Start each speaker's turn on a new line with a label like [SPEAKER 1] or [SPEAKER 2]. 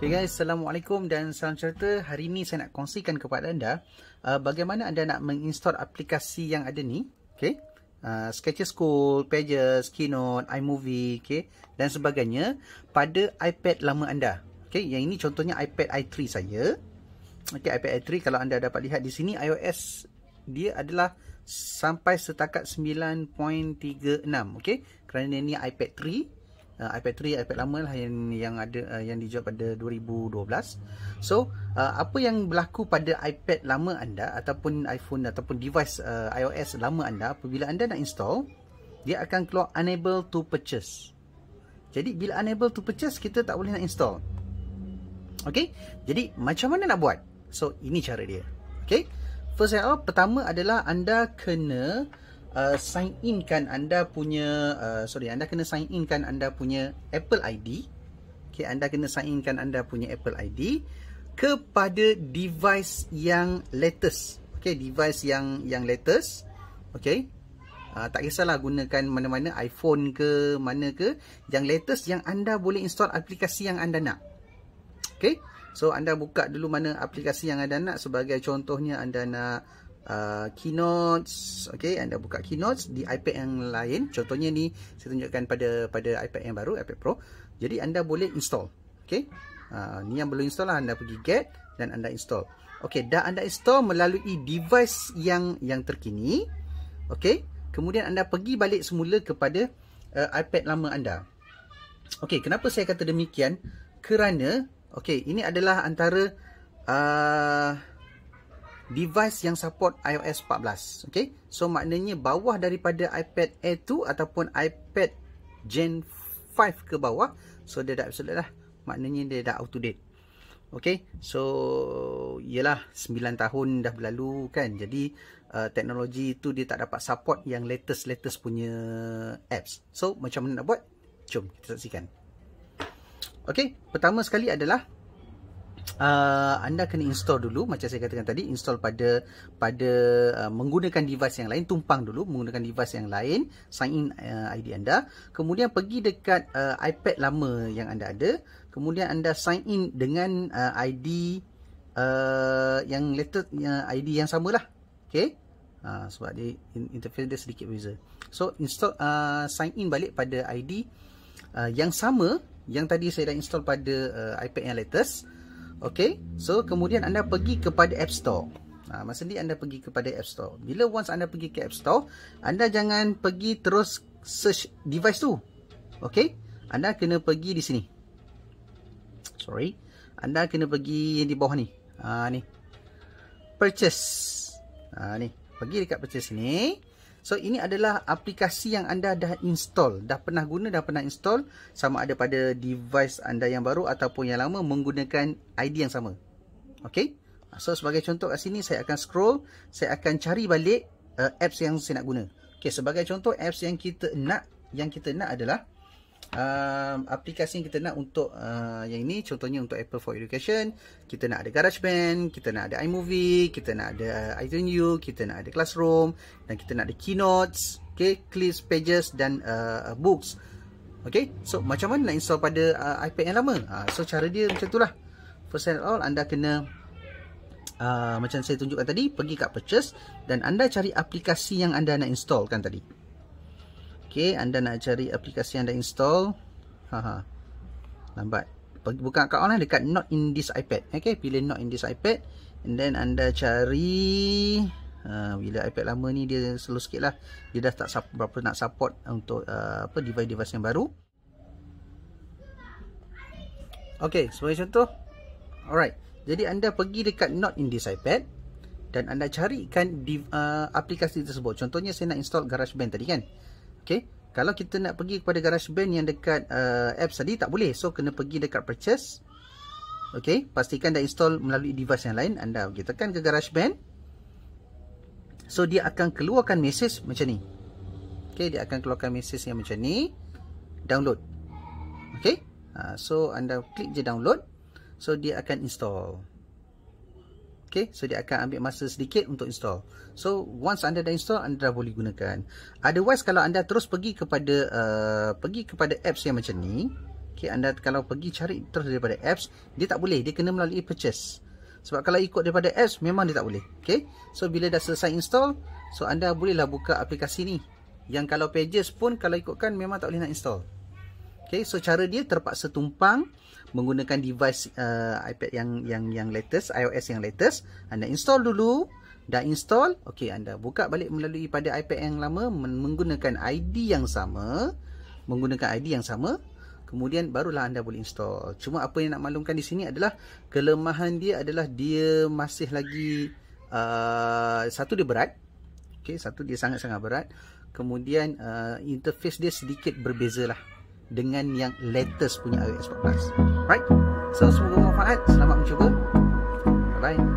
[SPEAKER 1] Okay guys, Assalamualaikum dan salam cerita. Hari ini saya nak kongsikan kepada anda bagaimana anda nak menginstall aplikasi yang ada ni, okay? Sketches School, Pages, Keynote, iMovie, okay? Dan sebagainya pada iPad lama anda. Okay, yang ini contohnya iPad i3 saya. Okay, iPad i3 kalau anda dapat lihat di sini iOS dia adalah sampai setakat 9.36, okay? Kerana ini iPad 3. iPad 3, iPad lama lah yang ada yang dijual pada 2012. So, apa yang berlaku pada iPad lama anda ataupun iPhone ataupun device iOS lama anda, apabila anda nak install, dia akan keluar unable to purchase. Jadi, bila unable to purchase, kita tak boleh nak install. Okay? Jadi, macam mana nak buat? So, ini cara dia. Okay? First of all, pertama adalah anda kena sign in kan anda punya anda kena sign in kan anda punya Apple ID. Okay, anda kena sign in kan anda punya Apple ID kepada device yang latest. Okay, device yang latest. Okay, tak kisahlah gunakan mana-mana, iPhone ke mana ke, yang latest yang anda boleh install aplikasi yang anda nak. Okay, so anda buka dulu mana aplikasi yang anda nak. Sebagai contohnya anda nak Keynotes, okay, anda buka Keynotes di iPad yang lain. Contohnya ni saya tunjukkan pada iPad yang baru, iPad Pro. Jadi anda boleh install, okay. Ni yang belum install lah, anda pergi get dan anda install. Okay, dah anda install melalui device yang terkini, okay. Kemudian anda pergi balik semula kepada iPad lama anda. Okay, kenapa saya kata demikian? Kerana, okay, ini adalah antara device yang support iOS 14. Okay, so maknanya bawah daripada iPad Air 2 ataupun iPad Gen 5 ke bawah, so dia dah obsolete lah, maknanya dia dah out to date. Okay, so yelah 9 tahun dah berlalu kan, jadi teknologi tu dia tak dapat support yang latest punya apps. So macam mana nak buat? Jom kita saksikan. Okay, pertama sekali adalah anda kena install dulu, macam saya katakan tadi, install pada menggunakan device yang lain, tumpang dulu menggunakan device yang lain, sign in ID anda, kemudian pergi dekat iPad lama yang anda ada, kemudian anda sign in dengan ID yang latest, ID yang samalah, okay. Sebab dia interface dia sedikit beza. So install, sign in balik pada ID yang sama yang tadi saya dah install pada iPad yang latest. Okay, so kemudian anda pergi kepada App Store. Masa ni anda pergi kepada App Store. Bila once anda pergi ke App Store, anda jangan pergi terus search device tu. Okay, anda kena pergi di sini. Sorry, anda kena pergi di bawah ni. Ni purchase. Ni pergi dekat purchase ni. So ini adalah aplikasi yang anda dah install, dah pernah guna, dah pernah install, sama ada pada device anda yang baru ataupun yang lama menggunakan ID yang sama. Okay, so sebagai contoh kat sini saya akan scroll, saya akan cari balik apps yang saya nak guna. Okay, sebagai contoh apps yang kita nak adalah aplikasi yang kita nak untuk yang ini, contohnya untuk Apple for Education, kita nak ada GarageBand, kita nak ada iMovie, kita nak ada iTunes U, kita nak ada Classroom, dan kita nak ada Keynotes, okay, Clips, Pages dan Books. Okay, so macam mana nak install pada iPad yang lama? So cara dia macam itulah. First of all, anda kena macam saya tunjukkan tadi, pergi kat Purchase dan anda cari aplikasi yang anda nak installkan tadi. Okay, anda nak cari aplikasi yang anda install. Lambat. Buka kat online, dekat Not in this iPad. Okay, pilih Not in this iPad. And then anda cari bila iPad lama ni dia slow sikit lah. Dia dah tak berapa nak support untuk device-device yang baru. Okay, sebagai contoh. Alright, jadi anda pergi dekat Not in this iPad dan anda carikan aplikasi tersebut. Contohnya saya nak install GarageBand tadi kan. Okay, kalau kita nak pergi kepada GarageBand yang dekat apps tadi, tak boleh. So kena pergi dekat Purchase. Okay, pastikan dah install melalui device yang lain. Anda pergi tekan ke GarageBand. So dia akan keluarkan mesej macam ni. Okay, dia akan keluarkan mesej yang macam ni. Download. Okay, so anda klik je download. So dia akan install. Okay, so dia akan ambil masa sedikit untuk install. So once anda dah install, anda dah boleh gunakan. Otherwise kalau anda terus pergi kepada apps yang macam ni, Okay, anda kalau pergi cari terus daripada apps, dia tak boleh, dia kena melalui purchase. Sebab kalau ikut daripada apps, memang dia tak boleh. Okay, so bila dah selesai install, so anda bolehlah buka aplikasi ni. Yang kalau Pages pun kalau ikutkan memang tak boleh nak install. Okay, so cara dia terpaksa tumpang menggunakan device iPad yang latest, iOS yang latest. Anda install dulu. Dah install, okey, anda buka balik melalui pada iPad yang lama menggunakan ID yang sama, kemudian barulah anda boleh install. Cuma apa yang nak maklumkan di sini adalah kelemahan dia adalah dia masih lagi satu dia berat. Okey, satu dia sangat-sangat berat. Kemudian interface dia sedikit berbezalah dengan yang latest punya iOS 14. Right? So semoga bermanfaat. Selamat mencuba. Bye bye.